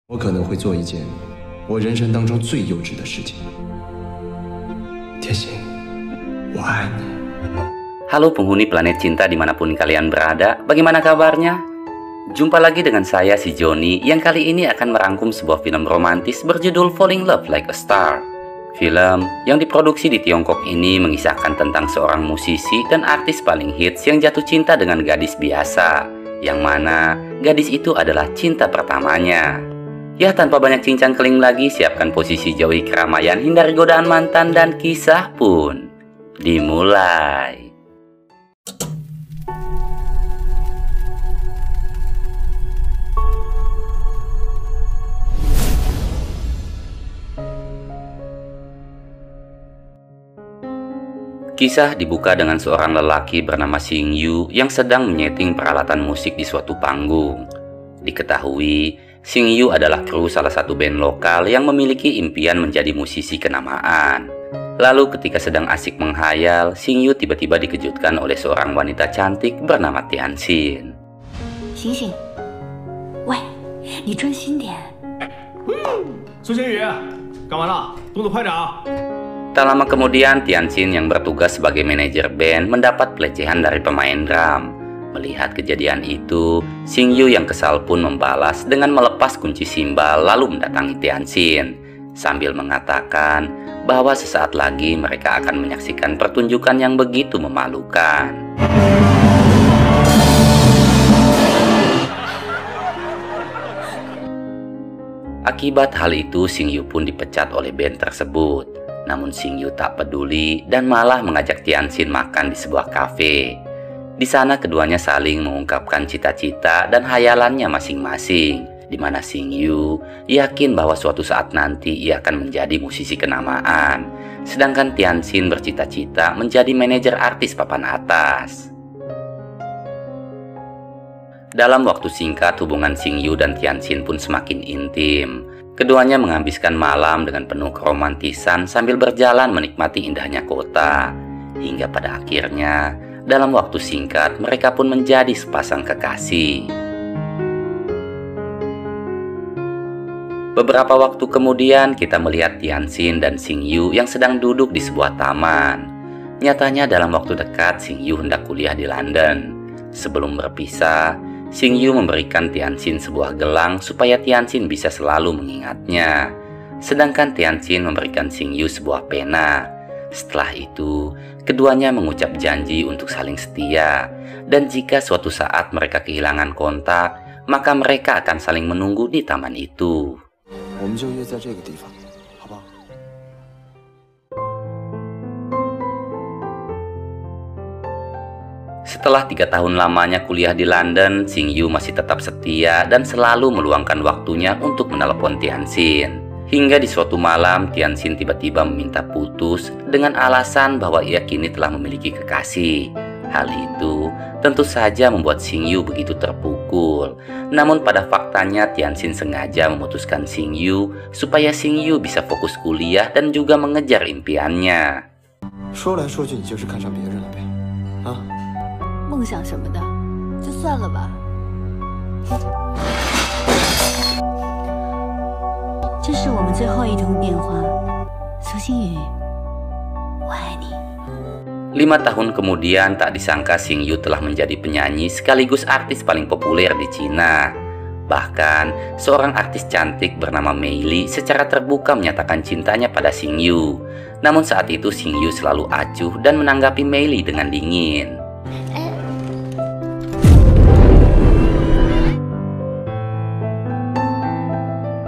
我可能会做一件我人生当中最幼稚的事情。天心，我爱你。 Halo penghuni planet cinta dimanapun kalian berada, bagaimana kabarnya? Jumpa lagi dengan saya si Joni yang kali ini akan merangkum sebuah film romantis berjudul Falling Love Like a Star. Film yang diproduksi di Tiongkok ini mengisahkan tentang seorang musisi dan artis paling hits yang jatuh cinta dengan gadis biasa, yang mana gadis itu adalah cinta pertamanya. Ya, tanpa banyak cincang keling lagi, siapkan posisi jauhi keramaian, hindari godaan mantan, dan kisah pun dimulai. Kisah dibuka dengan seorang lelaki bernama Xing Yu yang sedang menyeting peralatan musik di suatu panggung. Diketahui, Xing Yu adalah kru salah satu band lokal yang memiliki impian menjadi musisi kenamaan. Lalu ketika sedang asik menghayal, Xing Yu tiba-tiba dikejutkan oleh seorang wanita cantik bernama Tianxin. 醒醒，喂，你专心点。苏星宇，干完了，动作快点啊！ Tak lama kemudian, Tianxin yang bertugas sebagai manajer band mendapat pelecehan dari pemain drum. Melihat kejadian itu, Xing Yu yang kesal pun membalas dengan melepas kunci simbal lalu mendatangi Tianxin, sambil mengatakan bahwa sesaat lagi mereka akan menyaksikan pertunjukan yang begitu memalukan. Akibat hal itu, Xing Yu pun dipecat oleh band tersebut. Namun Xing Yu tak peduli dan malah mengajak Tianxin makan di sebuah kafe. Di sana keduanya saling mengungkapkan cita-cita dan hayalannya masing-masing, di mana Xing Yu yakin bahwa suatu saat nanti ia akan menjadi musisi kenamaan, sedangkan Tianxin bercita-cita menjadi manajer artis papan atas. Dalam waktu singkat, hubungan Xing Yu dan Tianxin pun semakin intim. Keduanya menghabiskan malam dengan penuh keromantisan sambil berjalan menikmati indahnya kota. Hingga pada akhirnya, dalam waktu singkat, mereka pun menjadi sepasang kekasih. Beberapa waktu kemudian, kita melihat Tianxin dan Xing Yu yang sedang duduk di sebuah taman. Nyatanya dalam waktu dekat, Xing Yu hendak kuliah di London. Sebelum berpisah, Xing Yu memberikan Tianxin sebuah gelang supaya Tianxin bisa selalu mengingatnya. Sedangkan Tianxin memberikan Xing Yu sebuah pena. Setelah itu, keduanya mengucap janji untuk saling setia. Dan jika suatu saat mereka kehilangan kontak, maka mereka akan saling menunggu di taman itu. Setelah 3 tahun lamanya kuliah di London, Xing Yu masih tetap setia dan selalu meluangkan waktunya untuk menelepon Tianxin. Hingga di suatu malam, Tianxin tiba-tiba meminta putus dengan alasan bahwa ia kini telah memiliki kekasih. Hal itu tentu saja membuat Xing Yu begitu terpukul. Namun pada faktanya, Tianxin sengaja memutuskan Xing Yu supaya Xing Yu bisa fokus kuliah dan juga mengejar impiannya. 说来说去，你就是看上别人了呗？啊？ 梦想什么的，就算了吧。这是我们最后一通电话，苏星宇，我爱你。 5 tahun kemudian, tak disangka Xing Yu telah menjadi penyanyi sekaligus artis paling populer di Cina. Bahkan, seorang artis cantik bernama Mei Li secara terbuka menyatakan cintanya pada Xing Yu. Namun saat itu Xing Yu selalu acuh dan menanggapi Mei Li dengan dingin.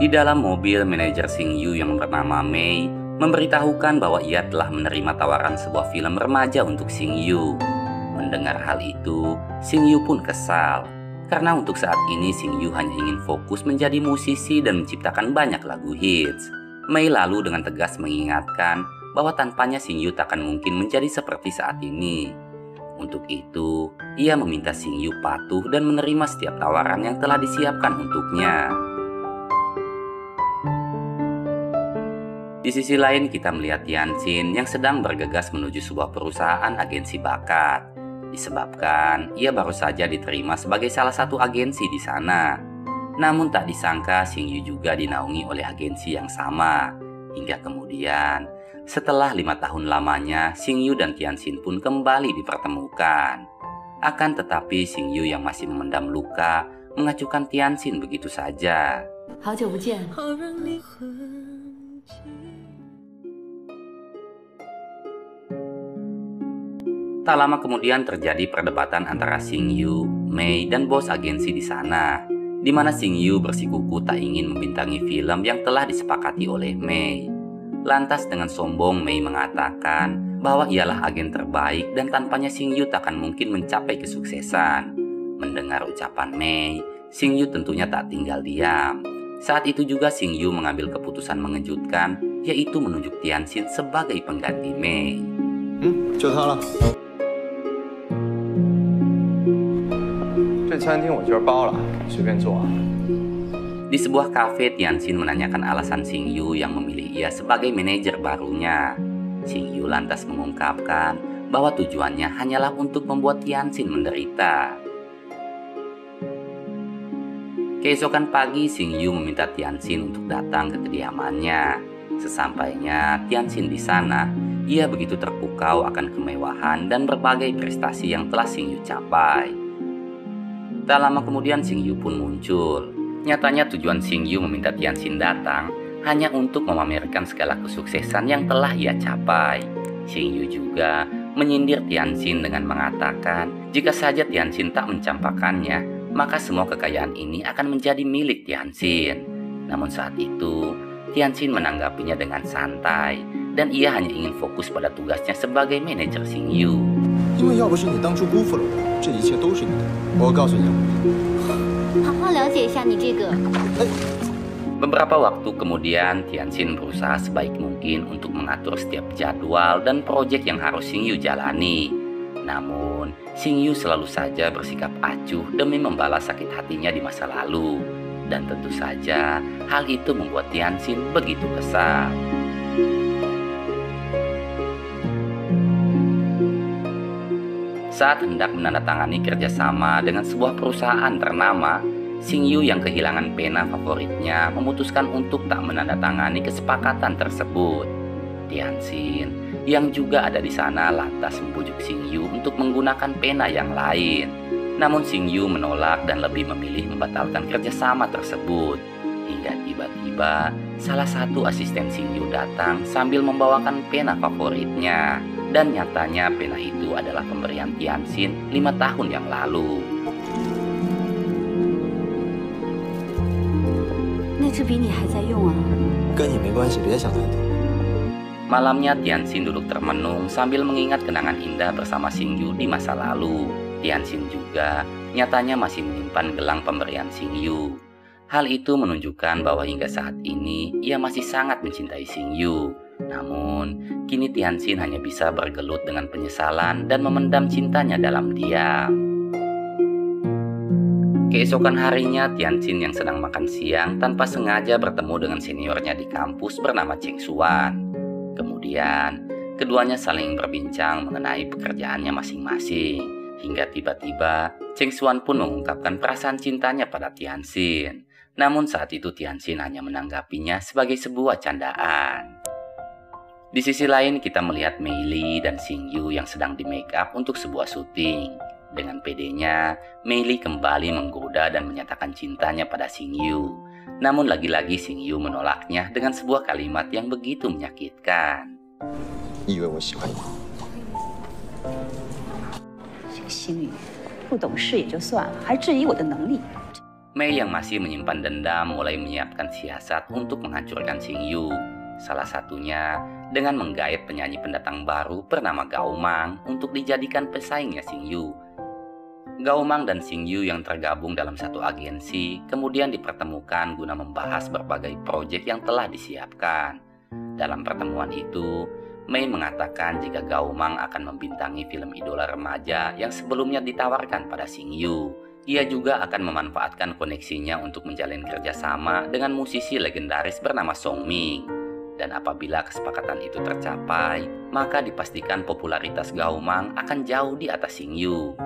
Di dalam mobil, manajer Xing Yu yang bernama Mei memberitahukan bahwa ia telah menerima tawaran sebuah film remaja untuk Xing Yu. Mendengar hal itu, Xing Yu pun kesal. Karena untuk saat ini Xing Yu hanya ingin fokus menjadi musisi dan menciptakan banyak lagu hits. Mei lalu dengan tegas mengingatkan bahwa tanpanya Xing Yu tak akan mungkin menjadi seperti saat ini. Untuk itu, ia meminta Xing Yu patuh dan menerima setiap tawaran yang telah disiapkan untuknya. Di sisi lain, kita melihat Tianxin yang sedang bergegas menuju sebuah perusahaan agensi bakat. Disebabkan ia baru saja diterima sebagai salah satu agensi di sana. Namun tak disangka Xing Yu juga dinaungi oleh agensi yang sama. Hingga kemudian, setelah 5 tahun lamanya, Xing Yu dan Tianxin pun kembali dipertemukan. Akan tetapi Xing Yu yang masih memendam luka, mengacukan Tianxin begitu saja. 好久不见。 Tak lama kemudian terjadi perdebatan antara Xing Yu, Mei, dan bos agensi di sana, di mana Xing Yu bersikuku tak ingin membintangi film yang telah disepakati oleh Mei. Lantas dengan sombong Mei mengatakan bahwa ialah agen terbaik dan tanpanya Xing Yu tak akan mungkin mencapai kesuksesan. Mendengar ucapan Mei, Xing Yu tentunya tak tinggal diam. Saat itu juga Xing Yu mengambil keputusan mengejutkan, yaitu menunjuk Tianxin sebagai pengganti Mei. 就他了。这餐厅我今儿包了，随便坐啊。 Di sebuah kafe, Tianxin menanyakan alasan Xing Yu yang memilih ia sebagai manajer barunya. Xing Yu lantas mengungkapkan bahwa tujuannya hanyalah untuk membuat Tianxin menderita. Keesokan pagi, Xing Yu meminta Tianxin untuk datang ke kediamannya. Sesampainya Tianxin di sana, ia begitu terpukau akan kemewahan dan berbagai prestasi yang telah Xing Yu capai. Tak lama kemudian Xing Yu pun muncul. Nyatanya tujuan Xing Yu meminta Tianxin datang hanya untuk memamerkan segala kesuksesan yang telah ia capai. Xing Yu juga menyindir Tianxin dengan mengatakan jika saja Tianxin tak mencampakkannya, maka semua kekayaan ini akan menjadi milik Tianxin. Namun saat itu, Tianxin menanggapinya dengan santai, dan ia hanya ingin fokus pada tugasnya sebagai manajer Xing Yu. 因为要不是你当初辜负了我，这一切都是你的。我告诉你， 好好了解一下你这个。 Beberapa waktu kemudian, Tianxin berusaha sebaik mungkin untuk mengatur setiap jadwal dan proyek yang harus Xing Yu jalani. Namun, Xing Yu selalu saja bersikap acuh demi membalas sakit hatinya di masa lalu. Dan tentu saja, hal itu membuat Tianxin begitu kesal. Saat hendak menandatangani kerjasama dengan sebuah perusahaan ternama, Xing Yu yang kehilangan pena favoritnya memutuskan untuk tak menandatangani kesepakatan tersebut. Tianxin yang juga ada di sana lantas membujuk Xing Yu untuk menggunakan pena yang lain. Namun Xing Yu menolak dan lebih memilih membatalkan kerjasama tersebut. Hingga tiba-tiba salah satu asisten Xing Yu datang sambil membawakan pena favoritnya. Dan nyatanya pena itu adalah pemberian Tianxin 5 tahun yang lalu. 那支笔你还在用啊？ 跟你没关系，别想太多。 Malamnya Tianxin duduk termenung sambil mengingat kenangan indah bersama Xing Yu di masa lalu. Tianxin juga nyatanya masih menyimpan gelang pemberian Xing Yu. Hal itu menunjukkan bahwa hingga saat ini ia masih sangat mencintai Xing Yu. Namun, kini Tianxin hanya bisa bergelut dengan penyesalan dan memendam cintanya dalam diam. Keesokan harinya, Tianxin yang sedang makan siang tanpa sengaja bertemu dengan seniornya di kampus bernama Cheng Xuan. Kemudian, keduanya saling berbincang mengenai pekerjaannya masing-masing. Hingga tiba-tiba, Cheng Xuan pun mengungkapkan perasaan cintanya pada Tianxin. Namun saat itu Tianxin hanya menanggapinya sebagai sebuah candaan. Di sisi lain kita melihat Mei Li dan Xing Yu yang sedang di make up untuk sebuah syuting. Dengan pedenya, Mei Li kembali menggoda dan menyatakan cintanya pada Xing Yu. Namun lagi-lagi Xing Yu menolaknya dengan sebuah kalimat yang begitu menyakitkan. 你以为我喜欢你？ 星宇，不懂事也就算了，还质疑我的能力。 Mei yang masih menyimpan dendam mulai menyiapkan siasat untuk menghancurkan Xing Yu. Salah satunya dengan menggait penyanyi pendatang baru bernama Gao Mang untuk dijadikan pesaingnya Xing Yu. Gao Mang dan Xing Yu yang tergabung dalam satu agensi kemudian dipertemukan guna membahas berbagai proyek yang telah disiapkan. Dalam pertemuan itu, Mei mengatakan jika Gao Mang akan membintangi film idola remaja yang sebelumnya ditawarkan pada Xing Yu. Ia juga akan memanfaatkan koneksinya untuk menjalin kerjasama dengan musisi legendaris bernama Song Ming. Dan apabila kesepakatan itu tercapai, maka dipastikan popularitas Gao Mang akan jauh di atas Xing Yu.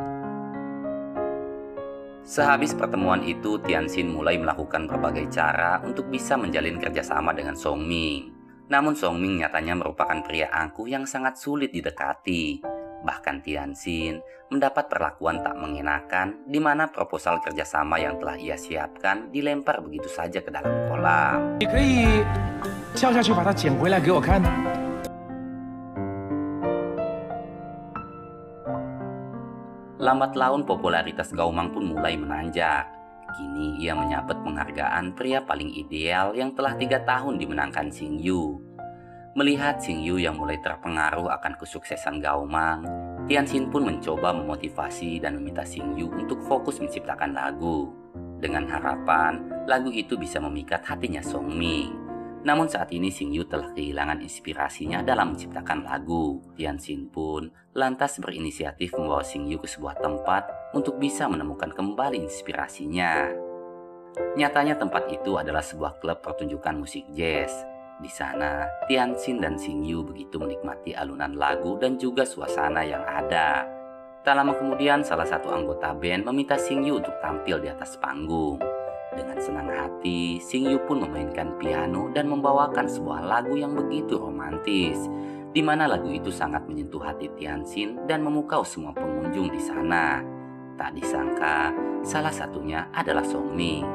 Sehabis pertemuan itu, Tianxin mulai melakukan berbagai cara untuk bisa menjalin kerjasama dengan Song Ming. Namun Song Ming nyatanya merupakan pria angkuh yang sangat sulit didekati. Bahkan Tianxin mendapat perlakuan tak mengenakan, di mana proposal kerjasama yang telah ia siapkan dilempar begitu saja ke dalam kolam. 你可以跳下去把它捡回来给我看吗？ Lambat laun popularitas Gao Mang pun mulai menanjak. Kini ia menyabet penghargaan pria paling ideal yang telah 3 tahun dimenangkan Xing Yu. Melihat Xing Yu yang mulai terpengaruh akan kesuksesan Gao Mang, Tianxin pun mencoba memotivasi dan meminta Xing Yu untuk fokus menciptakan lagu. Dengan harapan lagu itu bisa memikat hatinya Song Ming. Namun saat ini Xing Yu telah kehilangan inspirasinya dalam menciptakan lagu. Tianxin pun lantas berinisiatif membawa Xing Yu ke sebuah tempat untuk bisa menemukan kembali inspirasinya. Nyatanya tempat itu adalah sebuah klub pertunjukan musik jazz. Di sana, Tianxin dan Xing Yu begitu menikmati alunan lagu dan juga suasana yang ada. Tak lama kemudian, salah satu anggota band meminta Xing Yu untuk tampil di atas panggung. Dengan senang hati, Xing Yu pun memainkan piano dan membawakan sebuah lagu yang begitu romantis, di mana lagu itu sangat menyentuh hati Tianxin dan memukau semua pengunjung di sana. Tak disangka, salah satunya adalah Song Ming.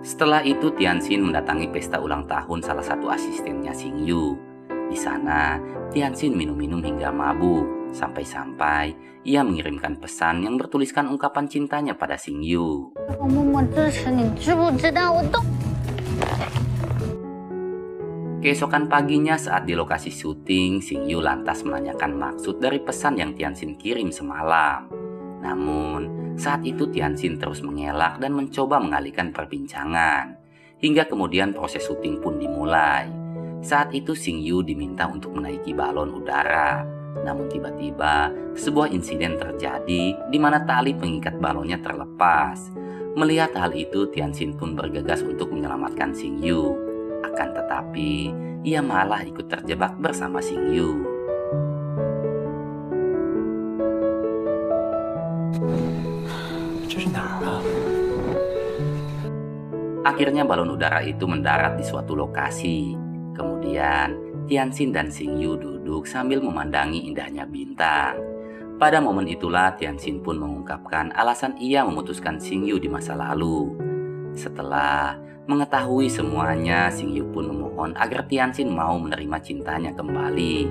Setelah itu Tianxin mendatangi pesta ulang tahun salah satu asistennya Xing Yu. Di sana, Tianxin minum-minum hingga mabuk, sampai-sampai ia mengirimkan pesan yang bertuliskan ungkapan cintanya pada Xing Yu. Keesokan paginya saat di lokasi syuting, Xing Yu lantas menanyakan maksud dari pesan yang Tianxin kirim semalam. Namun, saat itu Tianxin terus mengelak dan mencoba mengalihkan perbincangan. Hingga kemudian proses syuting pun dimulai. Saat itu Xing Yu diminta untuk menaiki balon udara. Namun tiba-tiba sebuah insiden terjadi di mana tali pengikat balonnya terlepas. Melihat hal itu, Tianxin pun bergegas untuk menyelamatkan Xing Yu. Akan tetapi, ia malah ikut terjebak bersama Xing Yu. Akhirnya balon udara itu mendarat di suatu lokasi. Kemudian Tianxin dan Xing Yu duduk sambil memandangi indahnya bintang. Pada momen itulah Tianxin pun mengungkapkan alasan ia memutuskan Xing Yu di masa lalu. Setelah mengetahui semuanya, Xing Yu pun memohon agar Tianxin mau menerima cintanya kembali.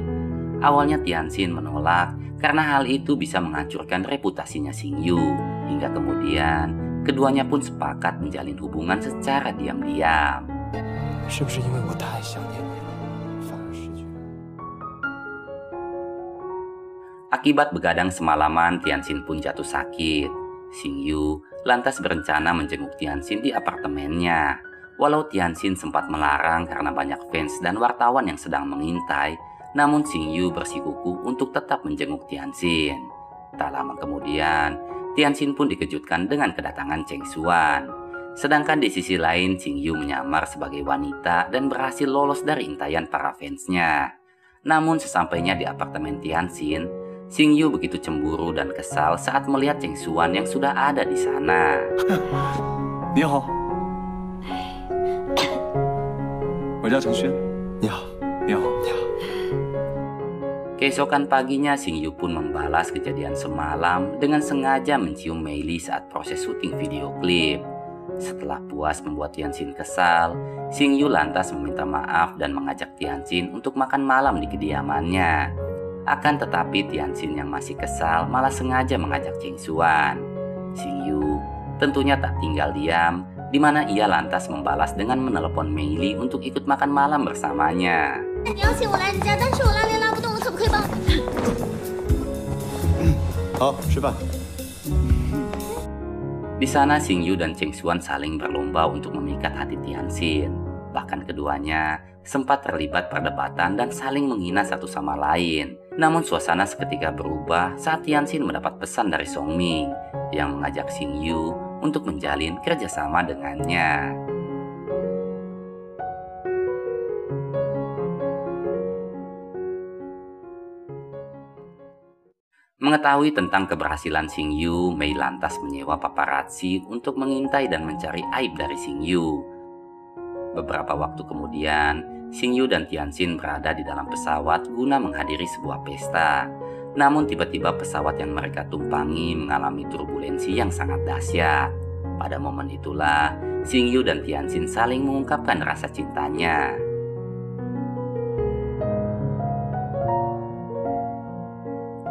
Awalnya Tianxin menolak karena hal itu bisa menghancurkan reputasinya Xing Yu. Hingga kemudian keduanya pun sepakat menjalin hubungan secara diam-diam. Akibat begadang semalaman, Tianxin pun jatuh sakit. Xing Yu lantas berencana menjenguk Tianxin di apartemennya. Walau Tianxin sempat melarang karena banyak fans dan wartawan yang sedang mengintai, namun Xing Yu bersikukuh untuk tetap menjenguk Tianxin. Tak lama kemudian, Tianxin pun dikejutkan dengan kedatangan Cheng Xuan. Sedangkan di sisi lain, Xing Yu menyamar sebagai wanita dan berhasil lolos dari intaian para fansnya. Namun sesampainya di apartemen Tianxin, Xing Yu begitu cemburu dan kesal saat melihat Cheng Xuan yang sudah ada di sana. Ni hao. Saya Cheng Xuan. Ni hao. Ni hao. Ni hao. Keesokan paginya, Xing Yu pun membalas kejadian semalam dengan sengaja mencium Mei Li saat proses syuting video klip. Setelah puas membuat Tianxin kesal, Xing Yu lantas meminta maaf dan mengajak Tianxin untuk makan malam di kediamannya. Akan tetapi Tianxin yang masih kesal malah sengaja mengajak Cheng Xuan. Xing Yu tentunya tak tinggal diam, di mana ia lantas membalas dengan menelepon Mei Li untuk ikut makan malam bersamanya. Di sana Xing Yu dan Cheng Xuan saling berlomba untuk memikat hati Tianxin. Bahkan keduanya sempat terlibat perdebatan dan saling menghina satu sama lain. Namun suasana seketika berubah saat Tianxin mendapat pesan dari Song Ming yang mengajak Xing Yu untuk menjalin kerjasama dengannya. Mengetahui tentang keberhasilan Xing Yu, Mei lantas menyewa paparazzi untuk mengintai dan mencari aib dari Xing Yu. Beberapa waktu kemudian, Xing Yu dan Tianxin berada di dalam pesawat guna menghadiri sebuah pesta. Namun tiba-tiba pesawat yang mereka tumpangi mengalami turbulensi yang sangat dahsyat. Pada momen itulah, Xing Yu dan Tianxin saling mengungkapkan rasa cintanya.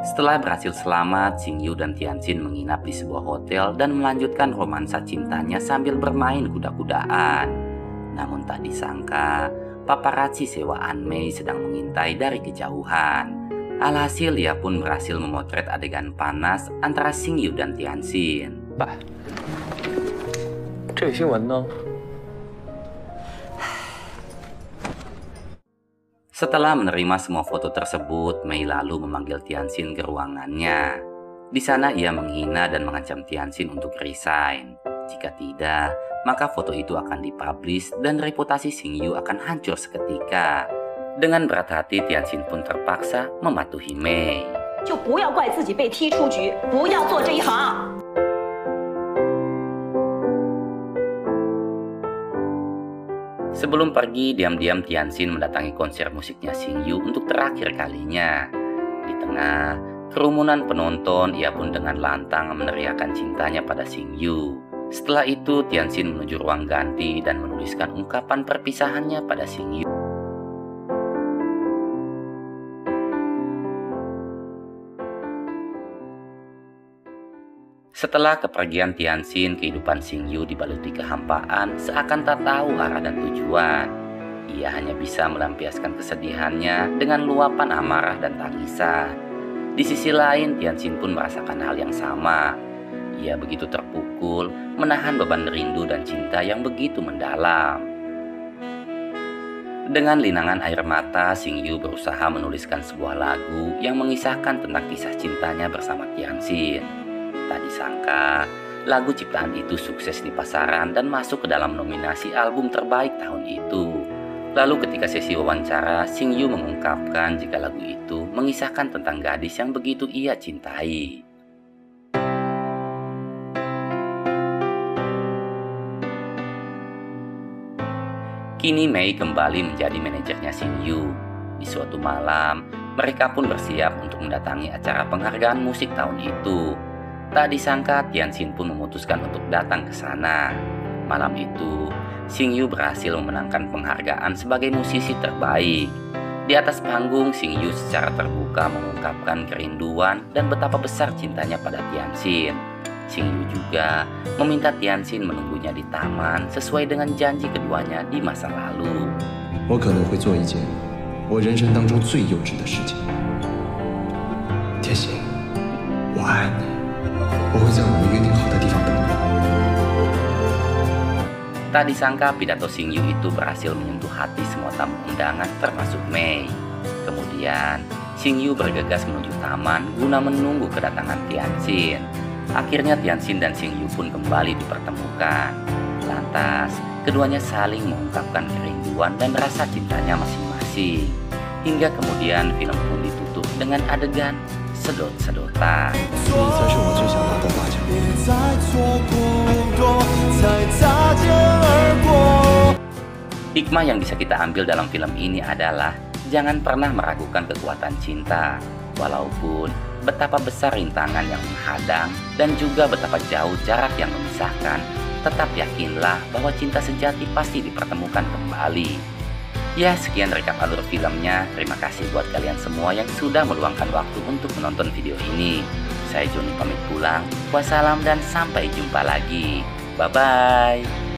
Setelah berhasil selamat, Xing Yu dan Tianxin menginap di sebuah hotel dan melanjutkan romansa cintanya sambil bermain kuda-kudaan. Namun tak disangka, paparazzi sewaan Mei sedang mengintai dari kejauhan. Alhasil ia pun berhasil memotret adegan panas antara Xing Yu dan Tianxin. Bah,这新闻呢? Setelah menerima semua foto tersebut, Mei lalu memanggil Tianxin ke ruangannya. Di sana ia menghina dan mengancam Tianxin untuk resign. Jika tidak, maka foto itu akan dipublish dan reputasi Xing Yu akan hancur seketika. Dengan berat hati, Tianxin pun terpaksa mematuhi Mei. 就不要怪自己被踢出局，不要做这一行。 Sebelum pergi, diam-diam Tianxin mendatangi konser musiknya Xing Yu untuk terakhir kalinya. Di tengah kerumunan penonton, ia pun dengan lantang meneriakkan cintanya pada Xing Yu. Setelah itu, Tianxin menuju ruang ganti dan menuliskan ungkapan perpisahannya pada Xing Yu. Setelah kepergian Tianxin, kehidupan Xing Yu dibaluti kehampaan, seakan tak tahu arah dan tujuan. Ia hanya bisa melampiaskan kesedihannya dengan luapan amarah dan tangisan. Di sisi lain, Tianxin pun merasakan hal yang sama. Ia begitu terpukul, menahan beban rindu dan cinta yang begitu mendalam. Dengan linangan air mata, Xing Yu berusaha menuliskan sebuah lagu yang mengisahkan tentang kisah cintanya bersama Tianxin. Tak disangka, lagu ciptaan itu sukses di pasaran dan masuk ke dalam nominasi album terbaik tahun itu. Lalu ketika sesi wawancara, Xing Yu mengungkapkan jika lagu itu mengisahkan tentang gadis yang begitu ia cintai. Kini Mei kembali menjadi manajernya Xing Yu. Di suatu malam, mereka pun bersiap untuk mendatangi acara penghargaan musik tahun itu. Tak disangka, Tianxin pun memutuskan untuk datang ke sana. Malam itu, Xing Yu berhasil memenangkan penghargaan sebagai musisi terbaik. Di atas panggung, Xing Yu secara terbuka mengungkapkan kerinduan dan betapa besar cintanya pada Tianxin. Xing Yu juga meminta Tianxin menunggunya di taman sesuai dengan janji keduanya di masa lalu. 我可能会做一件我人生当中最幼稚的事情。天心，我爱你。 我会在我们约定好的地方等你。 Tak disangka pidato Xing Yu itu berhasil menyentuh hati semua tamu undangan termasuk Mei. Kemudian Xing Yu bergegas menuju taman guna menunggu kedatangan Tianxin. Akhirnya Tianxin dan Xing Yu pun kembali dipertemukan. Lantas keduanya saling mengungkapkan kerinduan dan rasa cintanya masing-masing. Hingga kemudian film pun ditutup dengan adegan sedot-sedotan. 你才是我最想拿的大奖。 Hikmah yang bisa kita ambil dalam film ini adalah jangan pernah meragukan kekuatan cinta. Walaupun betapa besar rintangan yang menghadang dan juga betapa jauh jarak yang memisahkan, tetap yakinlah bahwa cinta sejati pasti dipertemukan kembali. Ya, sekian rekap alur filmnya. Terima kasih buat kalian semua yang sudah meluangkan waktu untuk menonton video ini. Saya Joni pamit pulang. Wassalam dan sampai jumpa lagi. Bye-bye.